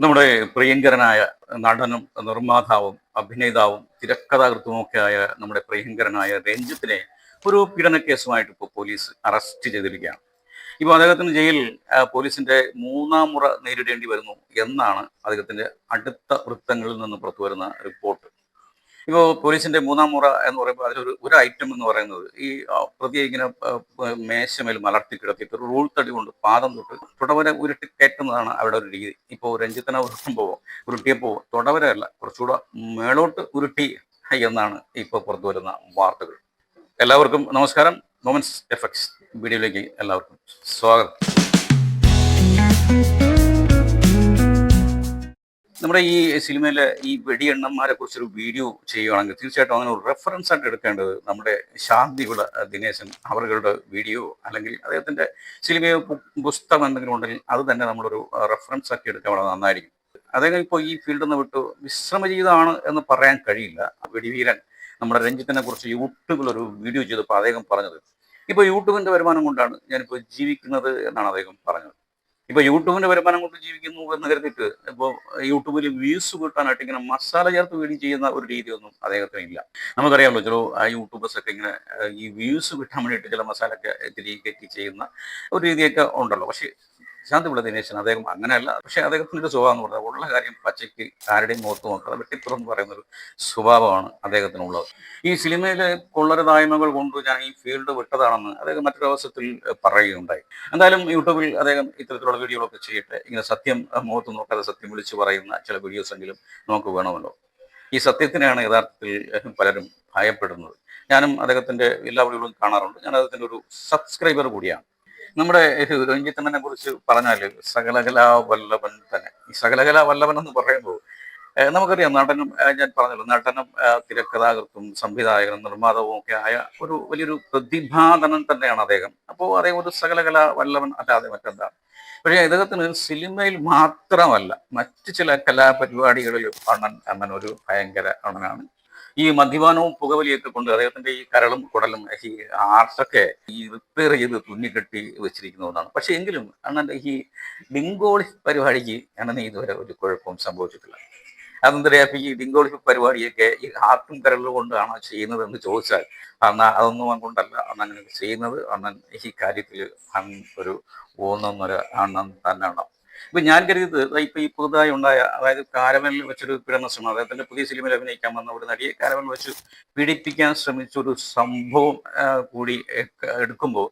നമ്മുടെ പ്രിയങ്കരനായ നടനും നിർമ്മാതാവും അഭിനേതാവും തിരക്കഥാകൃത്തുമൊക്കെയായ നമ്മുടെ പ്രിയങ്കരനായ രഞ്ജിത്തിനെ ഒരു പീഡനക്കേസുമായിട്ട് ഇപ്പോൾ പോലീസ് അറസ്റ്റ് ചെയ്തിരിക്കുകയാണ്. ഇപ്പോൾ അദ്ദേഹത്തിന് ജയിലിൽ പോലീസിന്റെ മൂന്നാം മുറ നേരിടേണ്ടി വരുന്നു എന്നാണ് അദ്ദേഹത്തിന്റെ അടുത്ത വൃത്തങ്ങളിൽ നിന്ന് പുറത്തു വരുന്ന റിപ്പോർട്ട്. ഇപ്പോൾ പോലീസിന്റെ മൂന്നാം മുറ എന്ന് പറയുമ്പോൾ അതിലൊരു ഒരു ഐറ്റം എന്ന് പറയുന്നത് ഈ പ്രതിയെ ഇങ്ങനെ മേശമേൽ മലർത്തി കിടത്തിയിട്ട് ഒരു റൂൾ തടി കൊണ്ട് പാദം തൊട്ട് തുടവര ഉരുട്ടി കയറ്റുന്നതാണ് അവിടെ ഒരു രീതി. ഇപ്പോൾ രഞ്ജിത്തിനെ ഉരുട്ടിയപ്പോൾ തുടവരല്ല, കുറച്ചുകൂടെ മേളോട്ട് ഉരുട്ടി എന്നാണ് ഇപ്പോൾ പുറത്തു വരുന്ന വാർത്തകൾ. എല്ലാവർക്കും നമസ്കാരം. മൊമെന്റ്സ് എഫക്ട്സ് വീഡിയോയിലേക്ക് എല്ലാവർക്കും സ്വാഗതം. നമ്മുടെ ഈ സിനിമയിലെ ഈ വെടിയെണ്ണന്മാരെ കുറിച്ചൊരു വീഡിയോ ചെയ്യുകയാണെങ്കിൽ തീർച്ചയായിട്ടും അങ്ങനെ ഒരു റെഫറൻസ് ആയിട്ട് എടുക്കേണ്ടത് നമ്മുടെ ശാന്തിവിള ദിനേശൻ അവരുടെ വീഡിയോ അല്ലെങ്കിൽ അദ്ദേഹത്തിന്റെ സിനിമയോ പുസ്തകം എന്തെങ്കിലും ഉണ്ടെങ്കിൽ അത് തന്നെ നമ്മളൊരു റെഫറൻസ് ആക്കി എടുക്കാൻ വളരെ നന്നായിരിക്കും. അദ്ദേഹം ഇപ്പോൾ ഈ ഫീൽഡിൽ നിന്ന് വിട്ടു വിശ്രമജീവിതമാണ് എന്ന് പറയാൻ കഴിയില്ല. വെടിവീരൻ നമ്മുടെ രഞ്ജിത്തിനെ കുറിച്ച് യൂട്യൂബിൽ ഒരു വീഡിയോ ചെയ്തപ്പോൾ അദ്ദേഹം പറഞ്ഞത്, ഇപ്പോൾ യൂട്യൂബിന്റെ വരുമാനം കൊണ്ടാണ് ഞാനിപ്പോൾ ജീവിക്കുന്നത് എന്നാണ് അദ്ദേഹം പറഞ്ഞത്. ഇപ്പൊ യൂട്യൂബിന്റെ വരുമാനം കൊണ്ട് ജീവിക്കുന്നു എന്ന് കരുതിയിട്ട് ഇപ്പോൾ യൂട്യൂബിൽ വ്യൂസ് കിട്ടാനായിട്ട് ഇങ്ങനെ മസാല ചേർത്ത് വീഡിയോ ചെയ്യുന്ന ഒരു രീതിയൊന്നും അദ്ദേഹത്തിന് ഇല്ല. നമുക്കറിയാമല്ലോ, ചില യൂട്യൂബേഴ്സ് ഒക്കെ ഇങ്ങനെ ഈ വ്യൂസ് കിട്ടാൻ വേണ്ടിയിട്ട് ചില മസാലൊക്കെ തിരികെ കയറ്റി ചെയ്യുന്ന ഒരു രീതിയൊക്കെ ഉണ്ടല്ലോ. പക്ഷെ ശാന്തിവിള ദിനേശൻ അദ്ദേഹം അങ്ങനെയല്ല. പക്ഷെ അദ്ദേഹത്തിൻ്റെ ഒരു സ്വഭാവം എന്ന് പറഞ്ഞാൽ ഉള്ള കാര്യം പച്ചയ്ക്ക് ആരുടെയും മുഖത്ത് നോക്കാതെ വെട്ടിത്തുറന്ന് പറയുന്ന ഒരു സ്വഭാവമാണ് അദ്ദേഹത്തിനുള്ളത്. ഈ സിനിമയിലെ കൊള്ളരുതായ്മകൾ കൊണ്ട് ഞാൻ ഈ ഫീൽഡ് വിട്ടതാണെന്ന് അദ്ദേഹം മറ്റൊരു അവസരത്തിൽ പറയുകയുണ്ടായി. എന്തായാലും യൂട്യൂബിൽ അദ്ദേഹം ഇത്തരത്തിലുള്ള വീഡിയോകളൊക്കെ ചെയ്യട്ടെ. ഇങ്ങനെ സത്യം മുഖത്ത് നോക്കാതെ സത്യം വിളിച്ചു പറയുന്ന ചില വീഡിയോസ് എങ്കിലും നമുക്ക് വേണമല്ലോ. ഈ സത്യത്തിനെയാണ് യഥാർത്ഥത്തിൽ പലരും ഭയപ്പെടുന്നത്. ഞാനും അദ്ദേഹത്തിന്റെ എല്ലാ വീഡിയോകളും കാണാറുണ്ട്. ഞാൻ അദ്ദേഹത്തിന്റെ ഒരു സബ്സ്ക്രൈബർ കൂടിയാണ്. നമ്മുടെ രഞ്ജിത്തനെ കുറിച്ച് പറഞ്ഞാൽ സകലകലാ വല്ലഭൻ തന്നെ. ഈ സകലകലാ വല്ലഭൻ എന്ന് പറയുമ്പോൾ നമുക്കറിയാം, നടനും ഞാൻ പറഞ്ഞല്ലോ, നടനും തിരക്കഥാകൃത്തും സംവിധായകനും നിർമ്മാതാവും ഒക്കെ ആയ ഒരു വലിയൊരു പ്രതിഭാധനൻ തന്നെയാണ് അദ്ദേഹം. അപ്പോൾ അദ്ദേഹം ഒരു സകലകലാ വല്ലഭൻ അല്ലാതെ മറ്റെന്താണ്. പക്ഷേ ഇദ്ദേഹത്തിന് സിനിമയിൽ മാത്രമല്ല മറ്റ് ചില കലാപരിപാടികളിൽ അണ്ണൻ ഒരു ഭയങ്കര അണ്ണനാണ്. ഈ മദ്യപാനവും പുകവലിയൊക്കെ കൊണ്ട് അദ്ദേഹത്തിന്റെ ഈ കരളും കുടലും ഈ ആർട്ടൊക്കെ ഈ റിപ്പയർ ചെയ്ത് തുന്നിക്കെട്ടി വെച്ചിരിക്കുന്നതാണ്. പക്ഷെ എങ്കിലും അണ്ണന്റെ ഈ ഡിങ്കോളി പരിപാടിക്ക് അണ്ണന് ഇതുവരെ ഒരു കുഴപ്പവും സംഭവിച്ചിട്ടില്ല. അതെന്തറിയാ, ഈ ഡിങ്കോളി പരിപാടിയൊക്കെ ഈ ആർട്ടും കരളും കൊണ്ടാണോ ചെയ്യുന്നത് എന്ന് ചോദിച്ചാൽ അതൊന്നും കൊണ്ടല്ല അണ്ണൻ ചെയ്യുന്നത്. അണ്ണൻ ഈ കാര്യത്തിൽ ഒരു ഊന്നൊന്നൊരു അണ്ണൻ തന്നെയാണ്. ഇപ്പൊ ഞാൻ കരുതിയത് ഇപ്പൊ ഈ പുതുതായി ഉണ്ടായ, അതായത് കാരവനിൽ വെച്ചൊരു പീഡന ശ്രമം, അദ്ദേഹത്തിന്റെ പുതിയ സിനിമയിൽ അഭിനയിക്കാൻ വന്ന ഒരു നടിയെ കാരവനിൽ വെച്ച് പീഡിപ്പിക്കാൻ ശ്രമിച്ച ഒരു സംഭവം കൂടി എടുക്കുമ്പോൾ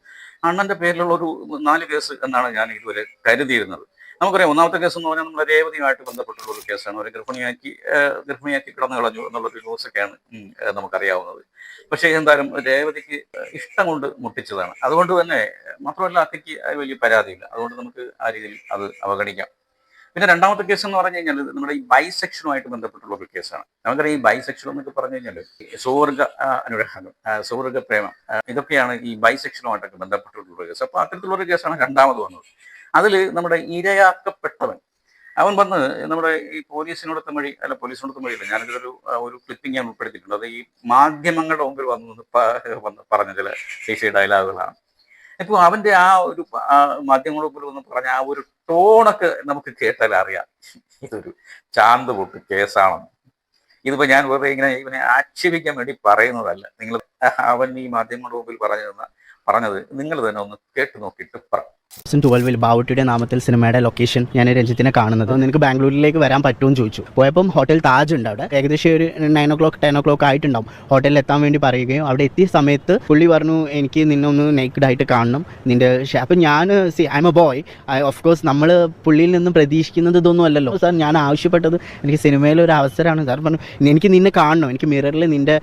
അണ്ണന്റെ പേരിലുള്ള ഒരു 4 കേസ് എന്നാണ് ഞാൻ ഇതുവരെ കരുതിയിരുന്നത്. നമുക്കറിയാം, ഒന്നാമത്തെ കേസ് എന്ന് പറഞ്ഞാൽ നമ്മുടെ രേവതിയുമായിട്ട് ബന്ധപ്പെട്ടുള്ള ഒരു കേസാണ്. ഒരു ഗർഭിണിയാക്കി കിടന്നു കളഞ്ഞു എന്നുള്ളൊരു ന്യൂസൊക്കെയാണ് നമുക്കറിയാവുന്നത്. പക്ഷേ എന്തായാലും രേവതിക്ക് ഇഷ്ടം കൊണ്ട് മുട്ടിച്ചതാണ്. അതുകൊണ്ട് തന്നെ മാത്രമല്ല അക്കയ്ക്ക് വലിയ പരാതിയില്ല. അതുകൊണ്ട് നമുക്ക് ആ രീതിയിൽ അത് അവഗണിക്കാം. പിന്നെ രണ്ടാമത്തെ കേസ് എന്ന് പറഞ്ഞു കഴിഞ്ഞാൽ നമ്മുടെ ഈ ബൈസെക്ഷനുമായിട്ട് ബന്ധപ്പെട്ടുള്ള ഒരു കേസാണ്. നമുക്കറിയാം, ഈ ബൈസെക്ഷൻ എന്നൊക്കെ പറഞ്ഞു കഴിഞ്ഞാൽ സുവർഗ അനുരാഗം, സുവർഗ പ്രേമം, ഇതൊക്കെയാണ് ഈ ബൈസെക്ഷനുമായിട്ടൊക്കെ ബന്ധപ്പെട്ടിട്ടുള്ള കേസ്. അപ്പൊ അത്തരത്തിലുള്ള കേസാണ് രണ്ടാമത് വന്നത്. അതിൽ നമ്മുടെ ഇരയാക്കപ്പെട്ടവൻ അവൻ വന്ന് നമ്മുടെ ഈ പോലീസിനോടത്ത വഴിയില്ല, ഞാനിതൊരു ക്ലിപ്പിംഗ് ഞാൻ ഉൾപ്പെടുത്തിയിട്ടുണ്ട്. അത് ഈ മാധ്യമങ്ങളുടെ മുമ്പിൽ വന്ന് പറഞ്ഞ ചില ദേശീയ ഡയലോഗുകളാണ്. ഇപ്പോൾ അവന്റെ ആ ഒരു മാധ്യമങ്ങളുടെ മുമ്പിൽ വന്ന് പറഞ്ഞ ആ ഒരു ടോണൊക്കെ നമുക്ക് കേട്ടാൽ അറിയാം ഇതൊരു ചാന്ത് പൊട്ട് കേസാണെന്ന്. ഇതിപ്പോ ഞാൻ വെറുതെ ഇങ്ങനെ ഇവനെ ആക്ഷേപിക്കാൻ വേണ്ടി പറയുന്നതല്ല. അവൻ ഈ മാധ്യമങ്ങളുടെ മുമ്പിൽ പറഞ്ഞത് നിങ്ങൾ തന്നെ ഒന്ന് കേട്ടു നോക്കിയിട്ട് പറ. 2012 ബാവുട്ടിയുടെ നാമത്തിൽ സിനിമയുടെ ലൊക്കേഷൻ ഞാൻ രഞ്ജിത്തിനെ കാണുന്നത്. നിനക്ക് ബാംഗ്ലൂരിലേക്ക് വരാൻ പറ്റുമെന്ന് ചോദിച്ചു. പോയപ്പം ഹോട്ടൽ താജ് ഉണ്ട് അവിടെ. ഏകദേശം ഒരു 9 o'clock 10 o'clock ആയിട്ടുണ്ടാവും ഹോട്ടലിൽ എത്താൻ വേണ്ടി പറയുകയും അവിടെ എത്തിയ സമയത്ത് പുള്ളി പറഞ്ഞു, എനിക്ക് നിന്നൊന്ന് നേക്ഡ് ആയിട്ട് കാണണം നിന്റെ. അപ്പം ഞാൻ I M A boy, of course നമ്മൾ പുള്ളിയിൽ നിന്ന് പ്രതീക്ഷിക്കുന്നത് ഇതൊന്നും അല്ലല്ലോ സാർ. ഞാൻ ആവശ്യപ്പെട്ടത് എനിക്ക് സിനിമയിലെ ഒരു അവസരമാണ് സാർ. പറഞ്ഞു, എനിക്ക് നിന്നെ കാണണം, എനിക്ക് മിററിൽ നിന്റെ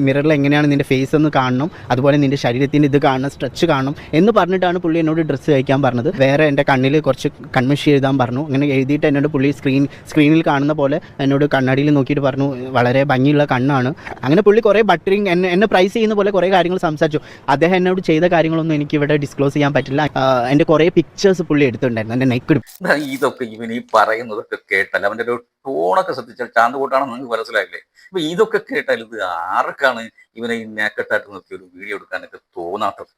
മിററിൽ എങ്ങനെയാണ് നിന്റെ ഫേസ് എന്ന് കാണണം, അതുപോലെ നിന്റെ ശരീരത്തിൻ്റെ ഇത് കാണണം, സ്ട്രെച്ച് കാണണം എന്ന് പറഞ്ഞിട്ടാണ് പുള്ളി എന്നോട് ഡ്രസ്സ് കഴിക്കാൻ പറഞ്ഞത്. വേറെ എൻ്റെ കണ്ണിൽ കുറച്ച് കൺമിഷ് എഴുതാൻ പറഞ്ഞു. അങ്ങനെ എഴുതിയിട്ട് എന്നോട് പുള്ളി സ്ക്രീനിൽ കാണുന്ന പോലെ എന്നോട് കണ്ണാടിയിൽ നോക്കിയിട്ട് പറഞ്ഞു, വളരെ ഭംഗിയുള്ള കണ്ണാണ്. അങ്ങനെ പുള്ളി കുറേ ബട്ടറിങ് എന്നെ പ്രൈസ് ചെയ്യുന്ന പോലെ കുറേ കാര്യങ്ങൾ സംസാരിച്ചു. അദ്ദേഹം എന്നോട് ചെയ്ത കാര്യങ്ങളൊന്നും എനിക്ക് ഇവിടെ ഡിസ്ക്ലോസ് ചെയ്യാൻ പറ്റില്ല. എൻ്റെ കുറേ പിക്ചേഴ്സ് പുള്ളി എടുത്തിട്ടുണ്ടായിരുന്നു എൻ്റെ നെക്ക്. ഇതൊക്കെ ഇവൻ ഈ പറയുന്നതൊക്കെ കേട്ടാൽ അവൻ്റെ ഒരു ടോണൊക്കെ ശ്രദ്ധിച്ചാൽ ചാന്ത് കൂട്ടാണെന്ന് നിങ്ങൾക്ക് മനസ്സിലായില്ലേ? അപ്പൊ ഇതൊക്കെ കേട്ടാൽ ഇത് ആർക്കാണ് ഇവനെ ഈ നേക്കട്ടായിട്ട് നിർത്തി ഒരു വീഡിയോ എടുക്കാനൊക്കെ തോന്നാത്തത്?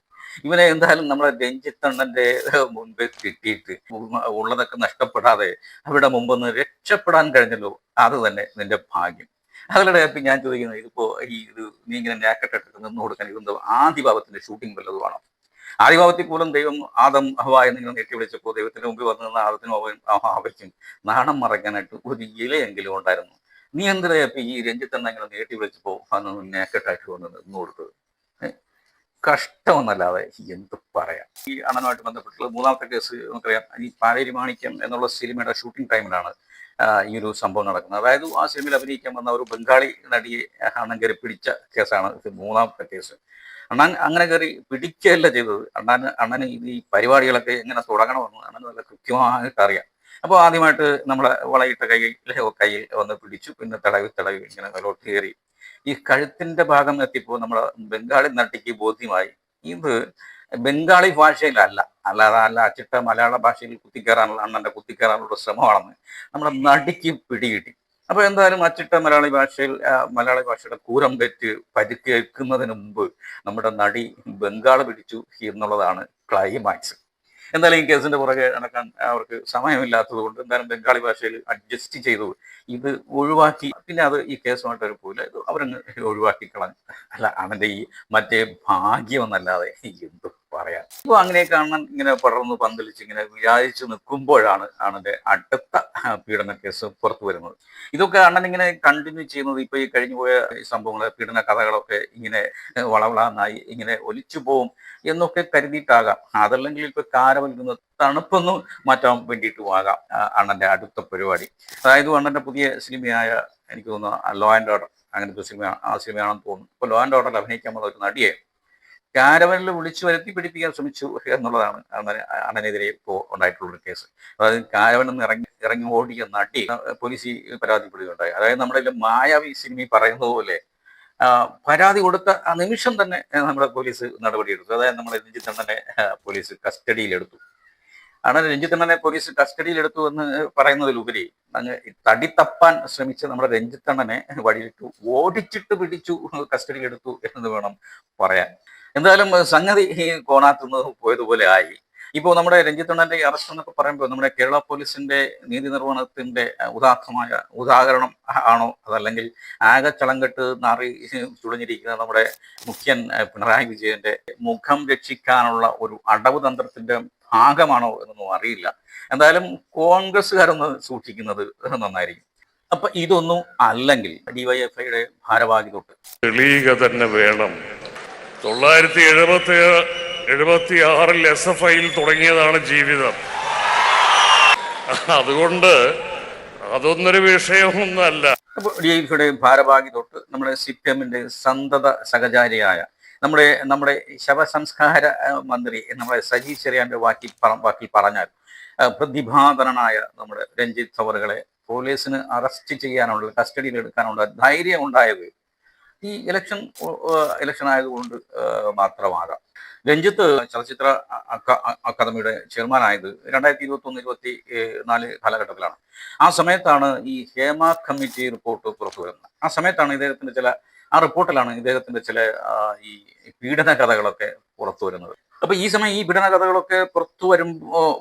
ഇവനെ എന്തായാലും നമ്മുടെ രഞ്ജിത്തണ്ണന്റെ മുൻപ് കിട്ടിയിട്ട് ഉള്ളതൊക്കെ നഷ്ടപ്പെടാതെ അവിടെ മുമ്പൊന്ന് രക്ഷപ്പെടാൻ കഴിഞ്ഞല്ലോ, അത് തന്നെ നിന്റെ ഭാഗ്യം. അതിലൂടെ ഇപ്പം ഞാൻ ചോദിക്കുന്നത്, ഇതിപ്പോ നീ ഇങ്ങനെ നാക്കട്ടിട്ട് നിന്ന് കൊടുക്കാൻ ഇതെന്തോ ആദിഭാവത്തിന്റെ ഷൂട്ടിംഗ് വല്ലതുമാണോ? ആദിഭാവത്തിൽ പോലും ദൈവം ആദം ഹവ എന്നിങ്ങനെ നെറ്റി വിളിച്ചപ്പോൾ ദൈവത്തിന്റെ മുമ്പിൽ വന്നു നിന്ന് ആദത്തിനും അവയ്ക്കും നാണം മറയ്ക്കാനായിട്ട് ഒരു ഇലയെങ്കിലും ഉണ്ടായിരുന്നു. നീ എന്തിനാ ഇപ്പൊ ഈ രഞ്ജിത്തണ്ണ ഇങ്ങനെ നീട്ടി വിളിച്ചപ്പോ അന്ന് നാക്കട്ടായിട്ട് വന്ന് നിന്ന് കൊടുത്തത്? കഷ്ടമെന്നല്ലാതെ എന്ത് പറയാം. ഈ അണ്ണനുമായിട്ട് ബന്ധപ്പെട്ടുള്ള മൂന്നാമത്തെ കേസ് നമുക്കറിയാം. ഈ പാലേരി മാണിക്യം എന്നുള്ള സിനിമയുടെ ഷൂട്ടിംഗ് ടൈമിലാണ് ഈ ഒരു സംഭവം നടക്കുന്നത്. അതായത് ആ സിനിമയിൽ അഭിനയിക്കാൻ വന്ന ഒരു ബംഗാളി നടിയെ അണ്ണൻ കയറി പിടിച്ച കേസാണ് ഇത് മൂന്നാമത്തെ കേസ്. അണ്ണൻ അങ്ങനെ കയറി പിടിക്കുകയല്ല ചെയ്തത്. അണ്ണന് ഈ പരിപാടികളൊക്കെ എങ്ങനെ തുടങ്ങണമെന്ന് അണ്ണന് നല്ല കൃത്യമായിട്ട് അറിയാം. അപ്പോൾ ആദ്യമായിട്ട് നമ്മളെ വളയിട്ട കയ്യിൽ വന്ന് പിടിച്ചു. പിന്നെ തടവി ഇങ്ങനെ മേലോട്ട് കയറി ഈ കഴുത്തിന്റെ ഭാഗം എത്തിയപ്പോൾ നമ്മുടെ ബംഗാളി നടിക്ക് ബോധ്യമായി ഇത് ബംഗാളി ഭാഷയിലല്ല, അല്ല അച്ചിട്ട മലയാള ഭാഷയിൽ കുത്തിക്കയറാനുള്ള അണ്ണന്റെ കുത്തിക്കയറാനുള്ള ശ്രമമാണെന്ന് നമ്മുടെ നടിക്ക് പിടികിട്ടി. അപ്പൊ എന്തായാലും അച്ചിട്ട മലയാളി ഭാഷയുടെ കൂരം തെറ്റ് പരിക്കേൽക്കുന്നതിന് മുമ്പ് നമ്മുടെ നടി ബംഗാൾ പിടിച്ചു എന്നുള്ളതാണ് ക്ലൈമാക്സ്. എന്തായാലും ഈ കേസിന്റെ പുറകെ നടക്കാൻ അവർക്ക് സമയമില്ലാത്തത് കൊണ്ട് എന്തായാലും ബംഗാളി ഭാഷയിൽ അഡ്ജസ്റ്റ് ചെയ്തു ഇത് ഒഴിവാക്കി. പിന്നെ അത് ഈ കേസുമായിട്ട് ഒരു പോലെ ഇത് അവരങ്ങ് ഒഴിവാക്കി കളഞ്ഞു. അല്ല അവന്റെ ഈ മറ്റേ ഭാഗ്യമെന്നല്ലാതെ എന്ത് പറയാൻ. ഇപ്പോൾ അങ്ങനെയൊക്കെ അണ്ണൻ ഇങ്ങനെ പടർന്ന് പന്തലിച്ച് ഇങ്ങനെ വിചാരിച്ചു നിൽക്കുമ്പോഴാണ് അണ്ണന്റെ അടുത്ത പീഡന കേസ് പുറത്തു വരുന്നത്. ഇതൊക്കെ അണ്ണൻ ഇങ്ങനെ കണ്ടിന്യൂ ചെയ്യുന്നത് ഇപ്പൊ ഈ കഴിഞ്ഞു പോയ സംഭവങ്ങൾ, പീഡന കഥകളൊക്കെ ഇങ്ങനെ വളവളാന്നായി ഇങ്ങനെ ഒലിച്ചു പോവും എന്നൊക്കെ കരുതിയിട്ടാകാം. അതല്ലെങ്കിൽ ഇപ്പൊ കാരവൽക്കുന്ന തണുപ്പൊന്നും മാറ്റാൻ വേണ്ടിയിട്ടും ആകാം അണ്ണന്റെ അടുത്ത പരിപാടി. അതായത് അണ്ണന്റെ പുതിയ സിനിമയായ എനിക്ക് തോന്നുന്നു ലോ ആൻഡ് ഓർഡർ, അങ്ങനത്തെ സിനിമയാണെന്ന് തോന്നുന്നു. ഇപ്പോൾ ലോ ആൻഡ് ഓർഡറിൽ അഭിനയിക്കാൻ വന്ന ഒരു നടിയെ കാരവനിൽ വിളിച്ചു വരുത്തി പിടിപ്പിക്കാൻ ശ്രമിച്ചു എന്നുള്ളതാണ് അണ്ണനെതിരെ ഇപ്പോൾ ഉണ്ടായിട്ടുള്ളൊരു കേസ്. അതായത് കാരവനിൽ നിന്ന് ഇറങ്ങി ഓടിയ നടി പോലീസ് പരാതിപ്പെടുകയുണ്ടായി. അതായത് നമ്മുടെ മായാവി സിനിമയിൽ പറയുന്നത് പോലെ പരാതി കൊടുത്ത ആ നിമിഷം തന്നെ നമ്മുടെ പോലീസ് നടപടിയെടുത്തു. അതായത് നമ്മുടെ രഞ്ജിത്തണ്ണനെ പോലീസ് കസ്റ്റഡിയിലെടുത്തു. അണ്ണൻ രഞ്ജിത്തണ്ണനെ പോലീസ് കസ്റ്റഡിയിലെടുത്തു എന്ന് പറയുന്നതിലുപരി അങ്ങ് തടി തപ്പാൻ ശ്രമിച്ച നമ്മുടെ രഞ്ജിത്തണ്ണനെ വഴിയിട്ടു ഓടിച്ചിട്ട് പിടിച്ചു കസ്റ്റഡിയിലെടുത്തു എന്ന് വേണം പറയാൻ. എന്തായാലും സംഗതി കോണാത്തുനിന്ന് പോയതുപോലെ ആയി. ഇപ്പോൾ നമ്മുടെ രഞ്ജിത്തണ്ണന്റെ അറസ്റ്റ് എന്നൊക്കെ പറയുമ്പോൾ നമ്മുടെ കേരള പോലീസിന്റെ നീതി നിർവഹണത്തിന്റെ ഉദാത്തമായ ഉദാഹരണം ആണോ, അതല്ലെങ്കിൽ ആകെ ചളങ്കെട്ട് നാറി ചുളിഞ്ഞിരിക്കുന്ന നമ്മുടെ മുഖ്യൻ പിണറായി വിജയന്റെ മുഖം രക്ഷിക്കാനുള്ള ഒരു അടവ് തന്ത്രത്തിന്റെ ഭാഗമാണോ എന്നൊന്നും അറിയില്ല. എന്തായാലും കോൺഗ്രസ്സുകാരൊന്ന് സൂക്ഷിക്കുന്നത് നന്നായിരിക്കും. അപ്പൊ ഇതൊന്നും അല്ലെങ്കിൽ ഡിവൈഎഫ്ഐയുടെ ഭാരവാഹി തൊട്ട് തെളിയുക തന്നെ വേണം. 1976 SFIയിൽ തുടങ്ങിയതാണ് ജീവിതം. അതുകൊണ്ട് അതൊന്നൊരു വിഷയമൊന്നല്ല. അപ്പോൾ ഡിവൈഎഫ്ഐയുടെ ഭാരവാഹി തൊട്ട് നമ്മുടെ CPMന്റെ സന്തത സഹചാരിയായ നമ്മുടെ ശവസംസ്കാര മന്ത്രി നമ്മുടെ സജി ചെറിയാന്റെ വാക്കി പറഞ്ഞാൽ പ്രതിഭാധനനായ നമ്മുടെ രഞ്ജിത്ത് അവറുകളെ പോലീസിന് അറസ്റ്റ് ചെയ്യാനുള്ള, കസ്റ്റഡിയിൽ എടുക്കാനുള്ള ധൈര്യം ഉണ്ടായത് ഈ ഇലക്ഷൻ ആയതുകൊണ്ട് മാത്രമാകാം. രഞ്ജിത്ത് ചലച്ചിത്ര അക്കാദമിയുടെ ചെയർമാനായത് 2021-24 കാലഘട്ടത്തിലാണ്. ആ സമയത്താണ് ഈ ഹേമ കമ്മിറ്റി റിപ്പോർട്ട് പുറത്തു വരുന്നത്. ആ സമയത്താണ് ഇദ്ദേഹത്തിന്റെ റിപ്പോർട്ടിലാണ് ഇദ്ദേഹത്തിന്റെ ചില ഈ പീഡന കഥകളൊക്കെ പുറത്തു വരുന്നത്. അപ്പൊ ഈ സമയം ഈ പീഡന കഥകളൊക്കെ പുറത്തു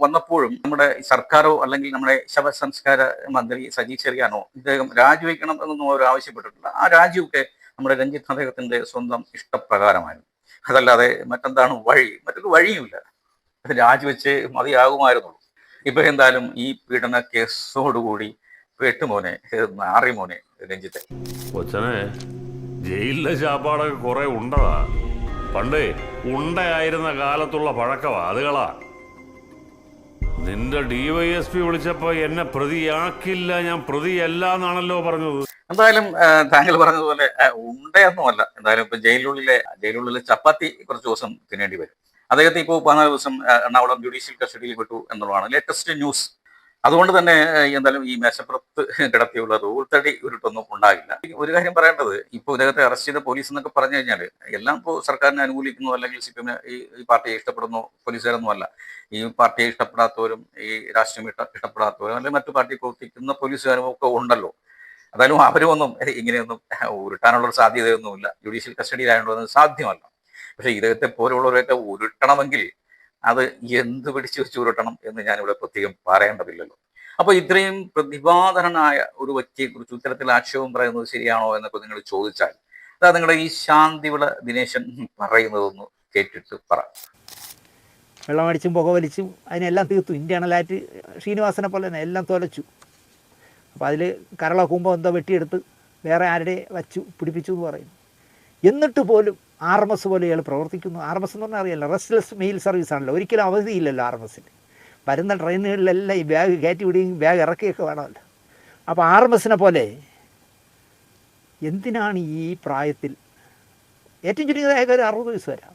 വന്നപ്പോഴും നമ്മുടെ സർക്കാരോ അല്ലെങ്കിൽ നമ്മുടെ ശവസംസ്കാര മന്ത്രി സജി ചെറിയാനോ ഇദ്ദേഹം രാജിവെക്കണം എന്നൊന്നും അവർ ആവശ്യപ്പെട്ടിട്ടില്ല. ആ രാജിയൊക്കെ നമ്മുടെ രഞ്ജിത്ത് അദ്ദേഹത്തിന്റെ സ്വന്തം ഇഷ്ടപ്രകാരമായിരുന്നു. അതല്ലാതെ മറ്റെന്താണ് മറ്റൊരു വഴിയുമില്ല. അത് രാജിവെച്ച് മതിയാകുമായിരുന്നുള്ളൂ. ഇപ്പൊ എന്തായാലും ഈ പീഡന കേസോടുകൂടി പെട്ടുമോനെ, നാറിമോനെ രഞ്ജിത്തെ. കൊച്ചനെ ജയിലിലെ ചാപ്പാടൊക്കെ കുറെ ഉണ്ടതാ. പണ്ടേ ഉണ്ടയായിരുന്ന കാലത്തുള്ള പഴക്കവാ അതുകളാ. നിന്റെ DYSP വിളിച്ചപ്പോ എന്നെ പ്രതിയാക്കില്ല, ഞാൻ പ്രതിയല്ല എന്നാണല്ലോ പറഞ്ഞത്. എന്തായാലും താങ്കൾ പറഞ്ഞതുപോലെ ഉണ്ടയൊന്നുമല്ല. എന്തായാലും ഇപ്പൊ ജയിലിനുള്ളിലെ ചപ്പാത്തി കുറച്ച് ദിവസം തിന്നേണ്ടി വരും. അദ്ദേഹത്തെ ഇപ്പോൾ 14 ദിവസം എറണാകുളം ജുഡീഷ്യൽ കസ്റ്റഡിയിൽ വിട്ടു എന്നുള്ളതാണ് ലേറ്റസ്റ്റ് ന്യൂസ്. അതുകൊണ്ട് തന്നെ എന്തായാലും ഈ മേശപ്പുറത്ത് കിടത്തിയുള്ള റൂൾത്തടി ഉരുട്ടൊന്നും ഉണ്ടാകില്ല. ഒരു കാര്യം പറയേണ്ടത്, ഇപ്പോൾ ഇദ്ദേഹത്തെ അറസ്റ്റ് ചെയ്ത പോലീസ് എന്നൊക്കെ പറഞ്ഞു കഴിഞ്ഞാൽ എല്ലാം ഇപ്പോൾ സർക്കാരിനെ അനുകൂലിക്കുന്നു അല്ലെങ്കിൽ CPM ഈ പാർട്ടിയെ ഇഷ്ടപ്പെടുന്നു പോലീസുകാരൊന്നും അല്ല. ഈ പാർട്ടിയെ ഇഷ്ടപ്പെടാത്തവരും ഈ രാഷ്ട്രീയം ഇഷ്ടപ്പെടാത്തവരും അല്ലെങ്കിൽ മറ്റു പാർട്ടി പ്രവർത്തിക്കുന്ന പോലീസുകാരും ഒക്കെ ഉണ്ടല്ലോ. എന്തായാലും അവരുമൊന്നും ഇങ്ങനെയൊന്നും ഉരുട്ടാനുള്ളൊരു സാധ്യതയൊന്നുമില്ല. ജുഡീഷ്യൽ കസ്റ്റഡിയിലായതുകൊണ്ട് സാധ്യമല്ല. പക്ഷേ ഇദ്ദേഹത്തെ പോലുള്ളവരെയൊക്കെ ഉരുട്ടണമെങ്കിൽ അത് എന്ത് പിടിച്ചു വെച്ച് ഉരുട്ടണം എന്ന് ഞാനിവിടെ പ്രത്യേകം പറയേണ്ടതില്ലല്ലോ. അപ്പോൾ ഇത്രയും പ്രതിഭാധനനായ ഒരു വ്യക്തിയെക്കുറിച്ച് ഇത്തരത്തിൽ ആക്ഷേപം പറയുന്നത് ശരിയാണോ എന്നൊക്കെ നിങ്ങൾ ചോദിച്ചാൽ അതാ നിങ്ങളുടെ ഈ ശാന്തിവിള ദിനേശൻ പറയുന്നതൊന്ന് കേട്ടിട്ട് പറ. വെള്ളമടിച്ചും പുകവലിച്ചും അതിനെല്ലാം തീർത്തു. ഇന്റേണലായിട്ട് ശ്രീനിവാസനെ പോലെ തന്നെ എല്ലാം തുലച്ചു. അപ്പോൾ അതിൽ കരള കൂമ്പോ എന്തോ വെട്ടിയെടുത്ത് വേറെ ആരുടെ വച്ചു പിടിപ്പിച്ചു എന്ന് പറയുന്നു. എന്നിട്ട് പോലും RMS പോലെ ഇയാൾ പ്രവർത്തിക്കുന്നു. RMS എന്ന് പറഞ്ഞാൽ അറിയാമല്ലോ, റെസ്റ്റ്ലെസ് മെയിൽ സർവീസ് ആണല്ലോ. ഒരിക്കലും അവധിയില്ലല്ലോ RMSൽ. വരുന്ന ട്രെയിനുകളിലെല്ലാം ഈ ബാഗ് കയറ്റി വിടുകയും ബാഗ് ഇറക്കുകയൊക്കെ വേണമല്ലോ. അപ്പോൾ RMSനെ പോലെ എന്തിനാണ് ഈ പ്രായത്തിൽ, ഏറ്റവും ചുരുങ്ങിയതായ ഒരു 60 വയസ്സ് വരാം,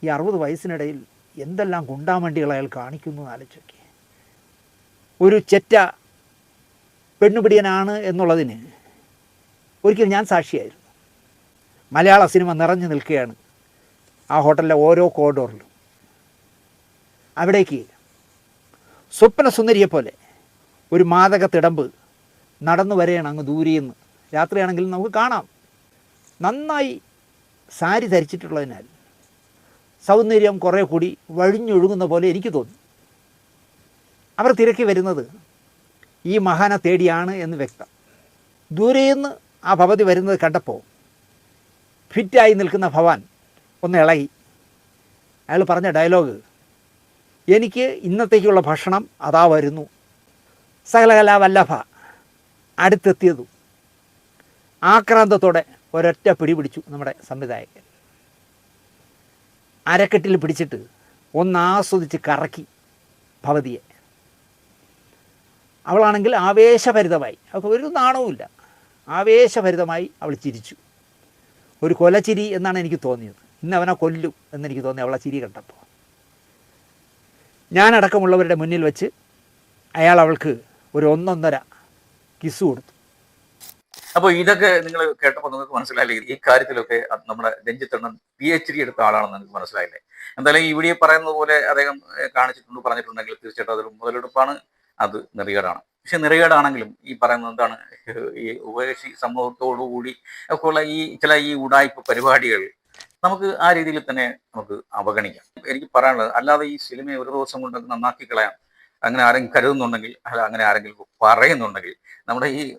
ഈ 60 വയസ്സിനിടയിൽ എന്തെല്ലാം ഗുണ്ടാമണ്ടികൾ അയാൾ കാണിക്കുന്നു എന്ന് ആലോചിച്ചൊക്കെ. ഒരു ചെറ്റ പെണ്ണുപിടിയനാണ് എന്നുള്ളതിന് ഒരിക്കലും ഞാൻ സാക്ഷിയായിരുന്നു. മലയാള സിനിമ നിറഞ്ഞു നിൽക്കുകയാണ് ആ ഹോട്ടലിലെ ഓരോ കോറിഡോറിലും. അവിടേക്ക് സ്വപ്ന സുന്ദരിയെപ്പോലെ ഒരു മാദക തിടമ്പ് നടന്നു വരെയാണ് അങ്ങ് ദൂരെയെന്ന്. രാത്രിയാണെങ്കിലും നമുക്ക് കാണാം. നന്നായി സാരി ധരിച്ചിട്ടുള്ളതിനാൽ സൗന്ദര്യം കുറേ കൂടി വഴിഞ്ഞൊഴുകുന്ന പോലെ എനിക്ക് തോന്നി. അവർ തിരക്കി വരുന്നത് ഈ മഹാനെ തേടിയാണ് എന്ന് വ്യക്തം. ദൂരെയെന്ന് ആ ഭവതി വരുന്നത് കണ്ടപ്പോൾ ഫിറ്റായി നിൽക്കുന്ന ഭവാൻ ഒന്ന് ഇളകി. അയാൾ പറഞ്ഞ ഡയലോഗ്, എനിക്ക് ഇന്നത്തേക്കുള്ള ഭക്ഷണം അതാ വരുന്നു, സകലകലാ വല്ലഭ അടുത്തെത്തിയതും. ആക്രാന്തത്തോടെ ഒരൊറ്റ പിടി പിടിച്ചു നമ്മുടെ സംവിധായകൻ. അരക്കെട്ടിൽ പിടിച്ചിട്ട് ഒന്ന് ആസ്വദിച്ച് കറക്കി ഭവതിയെ. അവളാണെങ്കിൽ ആവേശഭരിതമായി, അവൾക്ക് ഒരു നാണവുമില്ല, ആവേശഭരിതമായി അവൾ ചിരിച്ചു. ഒരു കൊലച്ചിരി എന്നാണ് എനിക്ക് തോന്നിയത്. ഇന്ന് അവനെ കൊല്ലും എന്നെനിക്ക് തോന്നി അവളെ ചിരി കണ്ടപ്പോൾ. ഞാനടക്കമുള്ളവരുടെ മുന്നിൽ വെച്ച് അയാൾ അവൾക്ക് ഒരു 1.5 കിസ് കൊടുത്തു. അപ്പോൾ ഇതൊക്കെ നിങ്ങൾ കേട്ടപ്പോൾ നിങ്ങൾക്ക് മനസ്സിലായില്ലേ ഈ കാര്യത്തിലൊക്കെ നമ്മുടെ രഞ്ജിത്തണ്ണൻ PhD എടുത്ത ആളാണെന്ന് നിങ്ങൾക്ക് മനസ്സിലായില്ലേ? എന്തായാലും ഈ വീഡിയോ പറയുന്നത് പോലെ അദ്ദേഹം പറഞ്ഞിട്ടുണ്ടെങ്കിൽ തീർച്ചയായിട്ടും അതൊരു മുതലെടുപ്പാണ്, അത് നെറികേടാണ്. പക്ഷെ നെറികേടാണെങ്കിലും ഈ പറയുന്നത് എന്താണ്, ഈ ഉപേക്ഷി സമൂഹത്തോടുകൂടി ഒക്കെ ഉള്ള ഈ ഉടായ്പ പരിപാടികൾ നമുക്ക് ആ രീതിയിൽ തന്നെ നമുക്ക് അവഗണിക്കാം. എനിക്ക് പറയാനുള്ളത്, അല്ലാതെ ഈ സിനിമയെ ഒരു ദിവസം കൊണ്ട് നന്നാക്കി കളയാം അങ്ങനെ ആരെങ്കിലും കരുതുന്നുണ്ടെങ്കിൽ, അല്ല അങ്ങനെ ആരെങ്കിലും പറയുന്നുണ്ടെങ്കിൽ,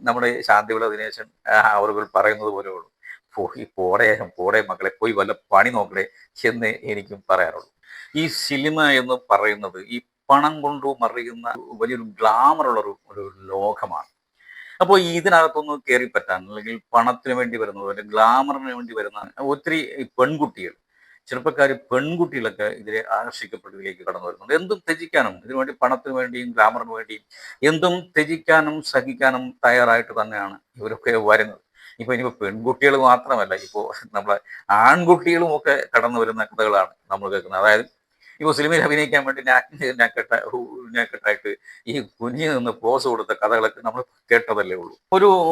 നമ്മുടെ ശാന്തിവിള ദിനേശൻ അവർ പറയുന്നത് പോലെ ഉള്ളൂ, പോടെ മക്കളെ പോയി വല്ല പണി നോക്കണേ എന്ന് എനിക്കും പറയാറുള്ളൂ. ഈ സിനിമ എന്ന് പറയുന്നത് ഈ പണം കൊണ്ടു മറിയുന്ന വലിയൊരു ഗ്ലാമറുള്ള ഒരു ലോകമാണ്. അപ്പോൾ ഇതിനകത്തൊന്ന് കയറി പറ്റാൻ, അല്ലെങ്കിൽ പണത്തിന് വേണ്ടി വരുന്നത്, അല്ലെങ്കിൽ ഗ്ലാമറിന് വേണ്ടി വരുന്ന ഒത്തിരി പെൺകുട്ടികൾ, ചെറുപ്പക്കാർ പെൺകുട്ടികളൊക്കെ ഇതിനെ ആകർഷിക്കപ്പെട്ടതിലേക്ക് കടന്നു വരുന്നുണ്ട്. എന്തും ത്യജിക്കാനും, ഇതിനുവേണ്ടി പണത്തിന് വേണ്ടിയും ഗ്ലാമറിന് വേണ്ടിയും എന്തും ത്യജിക്കാനും സഹിക്കാനും തയ്യാറായിട്ട് തന്നെയാണ് ഇവരൊക്കെ വരുന്നത്. ഇനിയിപ്പോൾ പെൺകുട്ടികൾ മാത്രമല്ല, ഇപ്പോൾ നമ്മളെ ആൺകുട്ടികളും ഒക്കെ കടന്നു വരുന്ന കഥകളാണ് നമ്മൾ കേൾക്കുന്നത്. അതായത് ഇപ്പോൾ സിനിമയിൽ അഭിനയിക്കാൻ വേണ്ടി നാക്കെട്ടായിട്ട് ഈ കുഞ്ഞിൽ നിന്ന് പോസ് കൊടുത്ത കഥകളൊക്കെ നമ്മൾ കേട്ടതല്ലേ ഉള്ളൂ.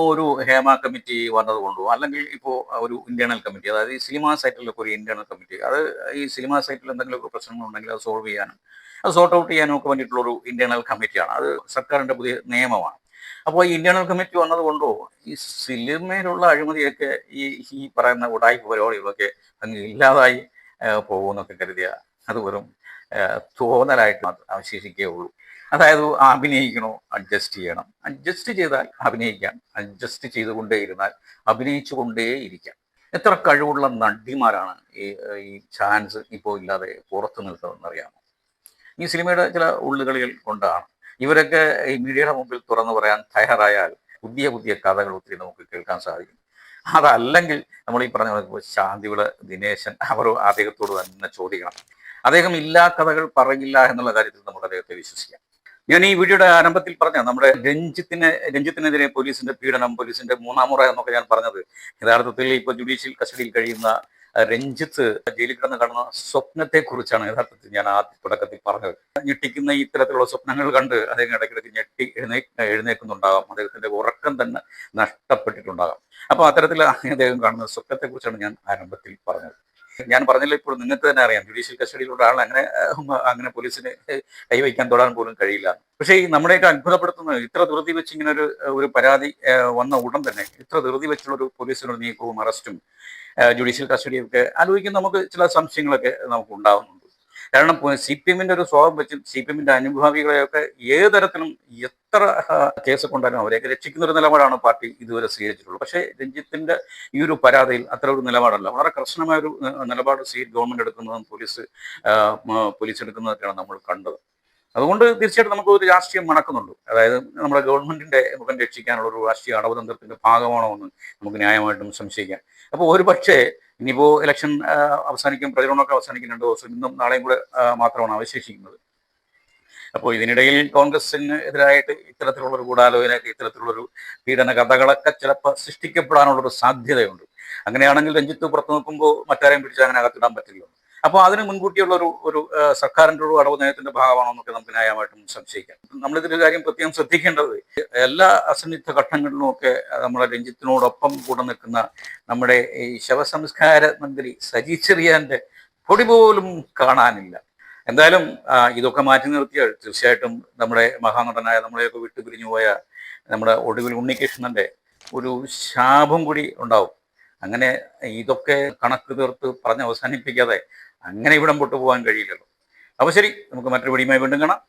ഒരു ഹേമ കമ്മിറ്റി വന്നതുകൊണ്ടോ, അല്ലെങ്കിൽ ഇപ്പോൾ ഒരു ഇന്റേണൽ കമ്മിറ്റി, അതായത് ഈ സിനിമാ സൈറ്റിലൊക്കെ ഒരു ഇന്റേണൽ കമ്മിറ്റി, അത് ഈ സിനിമാ സൈറ്റിൽ എന്തെങ്കിലുമൊക്കെ പ്രശ്നങ്ങളുണ്ടെങ്കിൽ അത് സോൾവ് ചെയ്യാനും അത് സോർട്ട് ഔട്ട് ചെയ്യാനും ഒക്കെ വേണ്ടിയിട്ടുള്ളൊരു ഇന്റേണൽ കമ്മിറ്റിയാണ്. അത് സർക്കാരിൻ്റെ പുതിയ നിയമമാണ്. അപ്പോൾ ഈ ഇന്റേണൽ കമ്മിറ്റി വന്നതുകൊണ്ടോ ഈ സിനിമയിലുള്ള അഴിമതിയൊക്കെ ഈ പറയുന്ന ഉടായ്പ പരിപാടികളൊക്കെ അങ്ങ് ഇല്ലാതായി പോകുമെന്നൊക്കെ കരുതിയ അത് വെറും തോന്നലായിട്ട് അവശേഷിക്കുകയുള്ളൂ. അതായത് അഭിനയിക്കണോ, അഡ്ജസ്റ്റ് ചെയ്യണം, അഡ്ജസ്റ്റ് ചെയ്താൽ അഭിനയിക്കാം, അഡ്ജസ്റ്റ് ചെയ്തുകൊണ്ടേയിരുന്നാൽ അഭിനയിച്ചുകൊണ്ടേയിരിക്കാം. എത്ര കഴിവുള്ള നടിമാരാണ് ഈ ചാൻസ് ഇപ്പോൾ ഇല്ലാതെ പുറത്തു നിൽക്കുന്നതെന്നറിയാമോ? ഈ സിനിമയുടെ ചില ഉള്ളുകളികൾ കൊണ്ടാണ്. ഇവരൊക്കെ ഈ മീഡിയയുടെ മുമ്പിൽ തുറന്നു പറയാൻ തയ്യാറായാൽ പുതിയ പുതിയ കഥകൾ ഒത്തിരി നമുക്ക് കേൾക്കാൻ സാധിക്കും. അതല്ലെങ്കിൽ നമ്മൾ ഈ പറഞ്ഞ ശാന്തിവിള ദിനേശൻ അവർ അദ്ദേഹത്തോട് തന്നെ ചോദിക്കണം. അദ്ദേഹം ഇല്ലാ കഥകൾ പറയില്ല എന്നുള്ള കാര്യത്തിൽ നമുക്ക് അദ്ദേഹത്തെ വിശ്വസിക്കാം. ഞാൻ ഈ വീഡിയോയുടെ ആരംഭത്തിൽ പറഞ്ഞ നമ്മുടെ രഞ്ജിത്തിനെതിരെ പോലീസിന്റെ പീഡനം, പോലീസിന്റെ 3ാം മുറ എന്നൊക്കെ ഞാൻ പറഞ്ഞത് യഥാർത്ഥത്തിൽ ഇപ്പോൾ ജുഡീഷ്യൽ കസ്റ്റഡിയിൽ കഴിയുന്ന രഞ്ജിത്ത് ജയിലിൽ കിടന്ന് കാണുന്ന സ്വപ്നത്തെ കുറിച്ചാണ് യഥാർത്ഥത്തിൽ ഞാൻ തുടക്കത്തിൽ പറഞ്ഞത്. ഞെട്ടിക്കുന്ന ഇത്തരത്തിലുള്ള സ്വപ്നങ്ങൾ കണ്ട് അദ്ദേഹം ഇടയ്ക്കിടയ്ക്ക് ഞെട്ടി എഴുന്നേക്കുന്നുണ്ടാകാം, അദ്ദേഹത്തിന്റെ ഉറക്കം തന്നെ നഷ്ടപ്പെട്ടിട്ടുണ്ടാകാം. അപ്പോൾ അത്തരത്തിൽ അദ്ദേഹം കാണുന്ന സ്വപ്നത്തെ കുറിച്ചാണ് ഞാൻ ആരംഭത്തിൽ പറഞ്ഞത്. ഞാൻ പറഞ്ഞല്ലോ, ഇപ്പോൾ നിങ്ങൾക്ക് തന്നെ അറിയാം, ജുഡീഷ്യൽ കസ്റ്റഡിയിലുള്ള ആൾ അങ്ങനെ പോലീസിന് കൈവയ്ക്കാൻ തൊടാൻ പോലും കഴിയില്ല. പക്ഷേ ഈ നമ്മുടെയൊക്കെ അത്ഭുതപ്പെടുത്തുന്നത്, ഇത്ര ധൃതി വെച്ച് ഇങ്ങനെ ഒരു പരാതി വന്ന ഉടൻ തന്നെ ഇത്ര ധൃതി വെച്ചുള്ള ഒരു പോലീസിനോട് നീക്കവും അറസ്റ്റും ജുഡീഷ്യൽ കസ്റ്റഡിയൊക്കെ ആലോചിക്കുമ്പോൾ നമുക്ക് ചില സംശയങ്ങളൊക്കെ നമുക്ക് ഉണ്ടാകുന്നുണ്ട്. കാരണം CPM-ന്റെ ഒരു സ്വഭാവം വെച്ച് CPM-ന്റെ അനുഭാവികളെയൊക്കെ ഏത് തരത്തിലും എത്ര കേസ് കൊണ്ടാലും അവരെയൊക്കെ രക്ഷിക്കുന്ന ഒരു നിലപാടാണ് പാർട്ടി ഇതുവരെ സ്വീകരിച്ചിട്ടുള്ളത്. പക്ഷേ രഞ്ജിത്തിന്റെ ഈ ഒരു പരാതിയിൽ അത്ര ഒരു നിലപാടല്ല, വളരെ കർശനമായ ഒരു നിലപാട് ഗവൺമെന്റ് എടുക്കുന്നതും പോലീസ് എടുക്കുന്നതൊക്കെയാണ് നമ്മൾ കണ്ടത്. അതുകൊണ്ട് തീർച്ചയായിട്ടും നമുക്ക് ഒരു രാഷ്ട്രീയം മണക്കുന്നുണ്ട്. അതായത് നമ്മുടെ ഗവൺമെന്റിന്റെ മുഖം രക്ഷിക്കാനുള്ള ഒരു രാഷ്ട്രീയ അടവുതന്ത്രത്തിന്റെ ഭാഗമാണോ എന്ന് നമുക്ക് ന്യായമായിട്ടും സംശയിക്കാം. അപ്പോൾ ഒരു പക്ഷേ ഇനിയിപ്പോൾ ഇലക്ഷൻ അവസാനിക്കും, പ്രചരണമൊക്കെ അവസാനിക്കും, 2 ദിവസം, ഇന്നും നാളെയും കൂടെ മാത്രമാണ് അവശേഷിക്കുന്നത്. അപ്പോൾ ഇതിനിടയിൽ കോൺഗ്രസിന് എതിരായിട്ട് ഇത്തരത്തിലുള്ളൊരു ഗൂഢാലോചനയൊക്കെ, ഇത്തരത്തിലുള്ളൊരു പീഡന കഥകളൊക്കെ ചിലപ്പോൾ സൃഷ്ടിക്കപ്പെടാനുള്ളൊരു സാധ്യതയുണ്ട്. അങ്ങനെയാണെങ്കിൽ രഞ്ജിത്ത് പുറത്തു നിൽക്കുമ്പോൾ മറ്റാരെയും പിടിച്ച് അങ്ങനെ അകത്തിടാൻ പറ്റില്ല. അപ്പോൾ അതിന് മുൻകൂട്ടിയുള്ള ഒരു സർക്കാരിൻ്റെ ഒരു അടവ് നയത്തിന്റെ ഭാഗമാണോ എന്നൊക്കെ നമുക്ക് ന്യായമായിട്ടും സംശയിക്കാം. നമ്മളിതൊരു കാര്യം പ്രത്യേകം ശ്രദ്ധിക്കേണ്ടത്, എല്ലാ അസന്നിഗ്ധ ഘട്ടങ്ങളിലും ഒക്കെ നമ്മുടെ രഞ്ജിത്തിനോടൊപ്പം കൂടെ നിൽക്കുന്ന നമ്മുടെ ഈ ശവസംസ്കാര മന്ത്രി സജി ചെറിയാന്റെ പൊടി പോലും കാണാനില്ല. എന്തായാലും ഇതൊക്കെ മാറ്റി നിർത്തിയാൽ തീർച്ചയായിട്ടും നമ്മുടെ മഹാനടനായ, നമ്മളെയൊക്കെ വിട്ടുപിരിഞ്ഞു പോയ നമ്മുടെ ഒടുവിൽ ഉണ്ണികൃഷ്ണന്റെ ഒരു ശാപം കൂടി ഉണ്ടാവും. അങ്ങനെ ഇതൊക്കെ കണക്ക് തീർത്ത് പറഞ്ഞ് അവസാനിപ്പിക്കാതെ അങ്ങനെ ഇവിടം പൊട്ടു പോകാൻ കഴിയില്ലല്ലോ. അപ്പോൾ ശരി, നമുക്ക് മറ്റൊരു വീഡിയോയുമായി വീണ്ടും കാണാം.